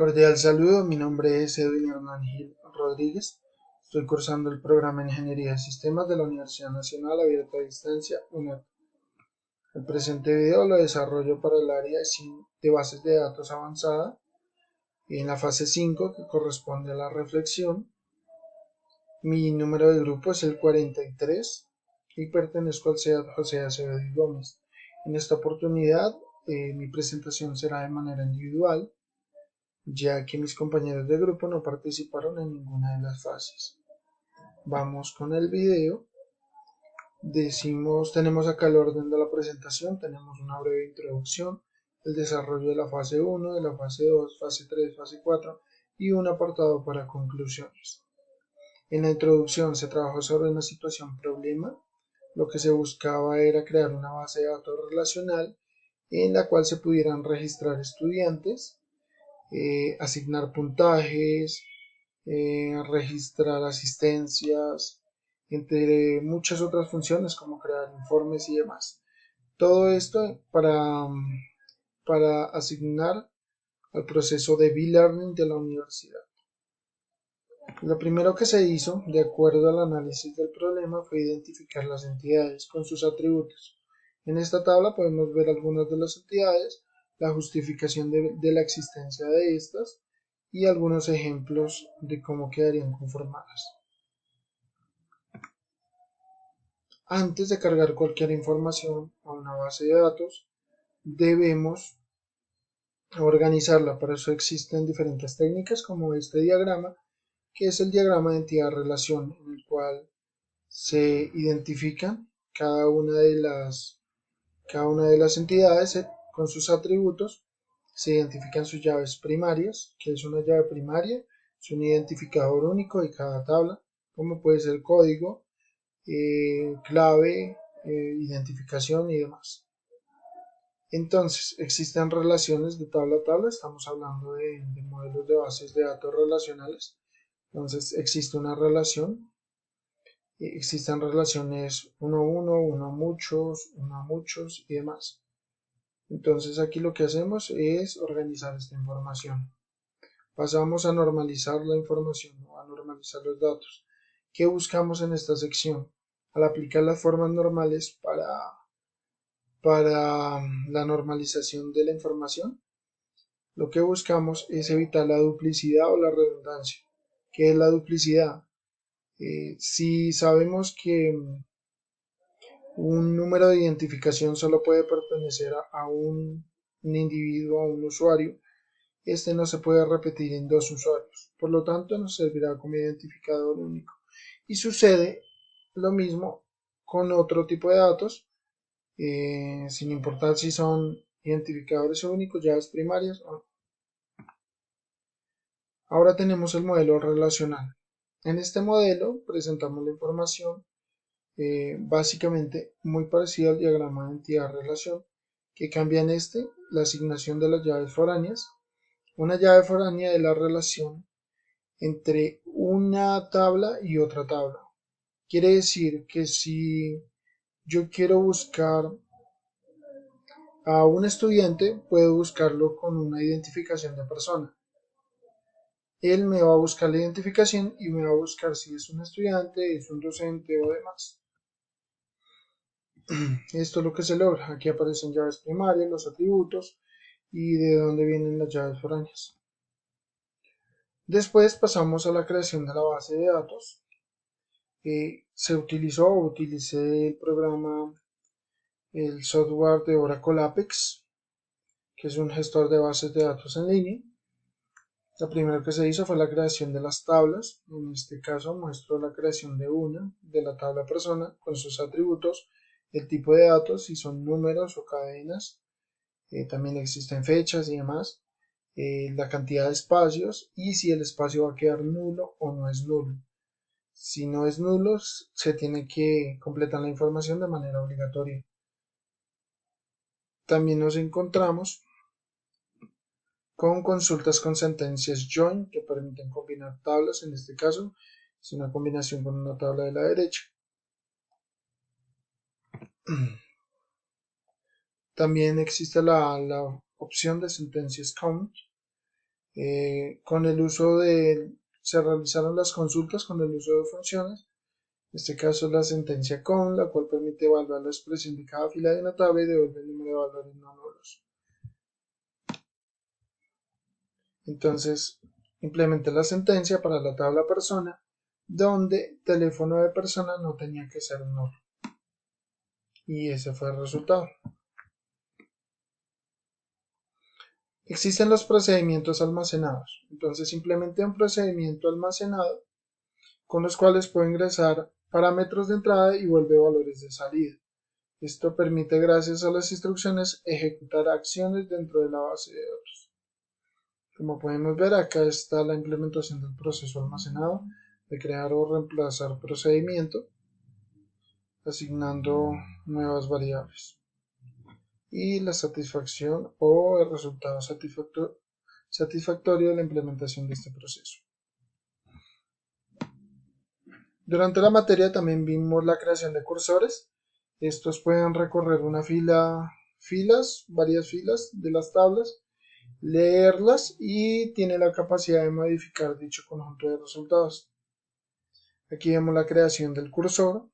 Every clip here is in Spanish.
Cordial saludo, mi nombre es Edwin Hernán Gil Rodríguez. Estoy cursando el programa de Ingeniería de Sistemas de la Universidad Nacional Abierta a Distancia, UNED. El presente video lo desarrollo para el área de bases de datos avanzada en la fase 5 que corresponde a la reflexión. Mi número de grupo es el 43 y pertenezco al CEAD José Acevedo y Gómez. En esta oportunidad mi presentación será de manera individual, ya que mis compañeros de grupo no participaron en ninguna de las fases. Vamos con el video. Tenemos acá el orden de la presentación, tenemos una breve introducción, el desarrollo de la fase 1, de la fase 2, fase 3, fase 4 y un apartado para conclusiones. En la introducción se trabajó sobre una situación problema. Lo que se buscaba era crear una base de datos relacional en la cual se pudieran registrar estudiantes, asignar puntajes, registrar asistencias, entre muchas otras funciones como crear informes y demás. Todo esto para asignar al proceso de e-learning de la universidad. Lo primero que se hizo, de acuerdo al análisis del problema, fue identificar las entidades con sus atributos. En esta tabla podemos ver algunas de las entidades, la justificación de la existencia de estas y algunos ejemplos de cómo quedarían conformadas. Antes de cargar cualquier información a una base de datos, debemos organizarla. Para eso existen diferentes técnicas como este diagrama, que es el diagrama de entidad-relación, en el cual se identifican cada una de las entidades con sus atributos. Se identifican sus llaves primarias, que es una llave primaria, es un identificador único de cada tabla, como puede ser código, clave, identificación y demás. Entonces, existen relaciones de tabla a tabla, estamos hablando de modelos de bases de datos relacionales. Entonces, existen relaciones 1 a 1, 1 a muchos y demás. Entonces, aquí lo que hacemos es organizar esta información. Pasamos a normalizar la información o a normalizar los datos. ¿Qué buscamos en esta sección? Al aplicar las formas normales para la normalización de la información, lo que buscamos es evitar la duplicidad o la redundancia. ¿Qué es la duplicidad? Si sabemos que un número de identificación solo puede pertenecer a un individuo, a un usuario, este no se puede repetir en dos usuarios, por lo tanto nos servirá como identificador único. Y sucede lo mismo con otro tipo de datos, sin importar si son identificadores únicos, llaves primarias o no. Ahora tenemos el modelo relacional. En este modelo presentamos la información básicamente muy parecida al diagrama de entidad-relación, que cambia en la asignación de las llaves foráneas. Una llave foránea es la relación entre una tabla y otra tabla. Quiere decir que si yo quiero buscar a un estudiante, puedo buscarlo con una identificación de persona. Él me va a buscar la identificación y me va a buscar si es un estudiante, es un docente o demás. Esto es lo que se logra. Aquí aparecen llaves primarias, los atributos y de dónde vienen las llaves foráneas. Después pasamos a la creación de la base de datos. Utilicé el software de Oracle Apex, que es un gestor de bases de datos en línea. Lo primero que se hizo fue la creación de las tablas. En este caso muestro la creación de la tabla persona con sus atributos, el tipo de datos, si son números o cadenas. También existen fechas y demás. La cantidad de espacios y si el espacio va a quedar nulo o no es nulo. Si no es nulo, se tiene que completar la información de manera obligatoria. También nos encontramos con consultas con sentencias join que permiten combinar tablas. En este caso es una combinación con una tabla de la derecha. También existe la opción de sentencias count, Se realizaron las consultas con el uso de funciones. En este caso la sentencia con, la cual permite evaluar la expresión de cada fila de una tabla y devuelve el número de valores no nulos. Entonces, implementé la sentencia para la tabla persona, donde teléfono de persona no tenía que ser nulo. Y ese fue el resultado. Existen los procedimientos almacenados. Entonces simplemente un procedimiento almacenado con los cuales puedo ingresar parámetros de entrada y vuelve valores de salida. Esto permite, gracias a las instrucciones, ejecutar acciones dentro de la base de datos. Como podemos ver, acá está la implementación del proceso almacenado de crear o reemplazar procedimiento, asignando nuevas variables. Y la satisfacción o el resultado satisfactorio de la implementación de este proceso. Durante la materia también vimos la creación de cursores. Estos pueden recorrer varias filas de las tablas, leerlas y tiene la capacidad de modificar dicho conjunto de resultados. Aquí vemos la creación del cursor,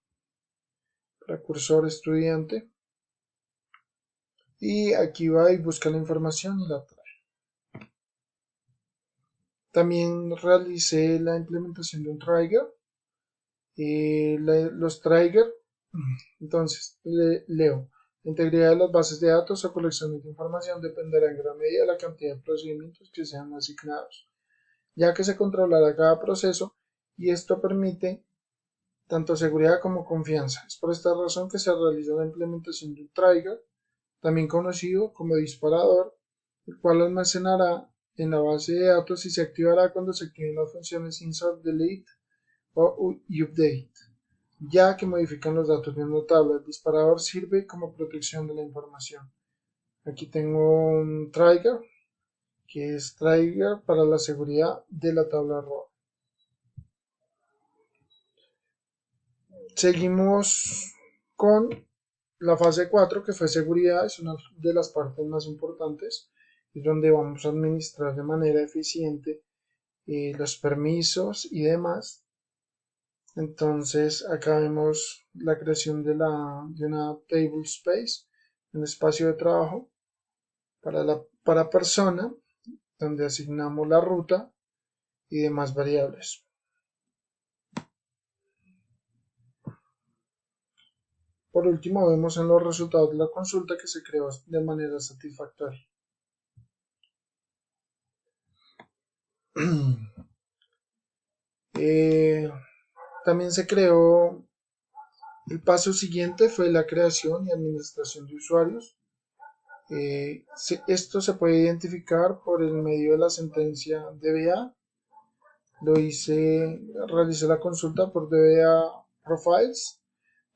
para cursor estudiante, y aquí va y busca la información y la trae. También realicé la implementación de un trigger. Los trigger, entonces leo: la integridad de las bases de datos o colecciones de información dependerá en gran medida de la cantidad de procedimientos que sean asignados, ya que se controlará cada proceso y esto permite tanto seguridad como confianza. Es por esta razón que se realiza la implementación de un trigger, también conocido como disparador, el cual almacenará en la base de datos y se activará cuando se activen las funciones insert, delete o update, ya que modifican los datos de una tabla. El disparador sirve como protección de la información. Aquí tengo un trigger, que es trigger para la seguridad de la tabla ROA. Seguimos con la fase 4, que fue seguridad. Es una de las partes más importantes, es donde vamos a administrar de manera eficiente los permisos y demás. Entonces acá vemos la creación de una table space, un espacio de trabajo para persona, donde asignamos la ruta y demás variables. Por último, vemos en los resultados de la consulta que se creó de manera satisfactoria. También se creó, el paso siguiente fue la creación y administración de usuarios. Esto se puede identificar por el medio de la sentencia DBA. Realicé la consulta por DBA Profiles,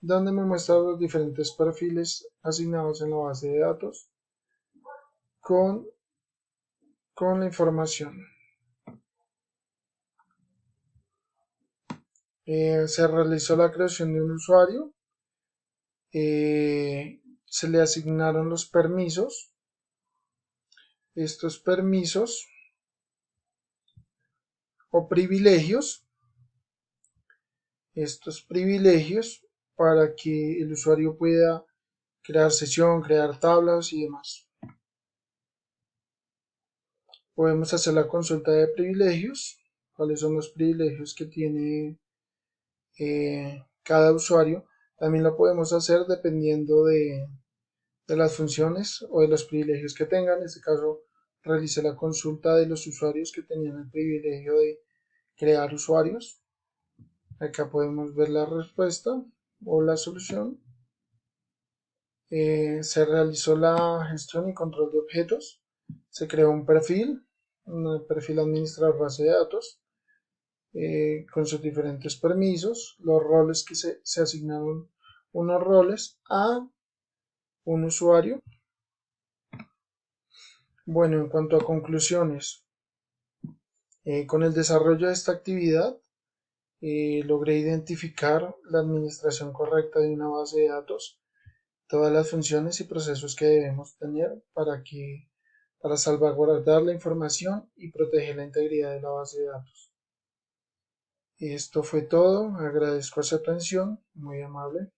donde me muestra los diferentes perfiles asignados en la base de datos con la información. Se realizó la creación de un usuario, se le asignaron los permisos. Estos permisos o privilegios, para que el usuario pueda crear sesión, crear tablas y demás. Podemos hacer la consulta de privilegios, cuáles son los privilegios que tiene cada usuario. También lo podemos hacer dependiendo de las funciones o de los privilegios que tengan. En este caso realicé la consulta de los usuarios que tenían el privilegio de crear usuarios. Acá podemos ver la respuesta o la solución. Se realizó la gestión y control de objetos. Se creó un perfil administrador base de datos, con sus diferentes permisos, los roles que se asignaron unos roles a un usuario. Bueno, en cuanto a conclusiones, con el desarrollo de esta actividad logré identificar la administración correcta de una base de datos, todas las funciones y procesos que debemos tener para que para salvaguardar la información y proteger la integridad de la base de datos. Y esto fue todo, agradezco su atención, muy amable.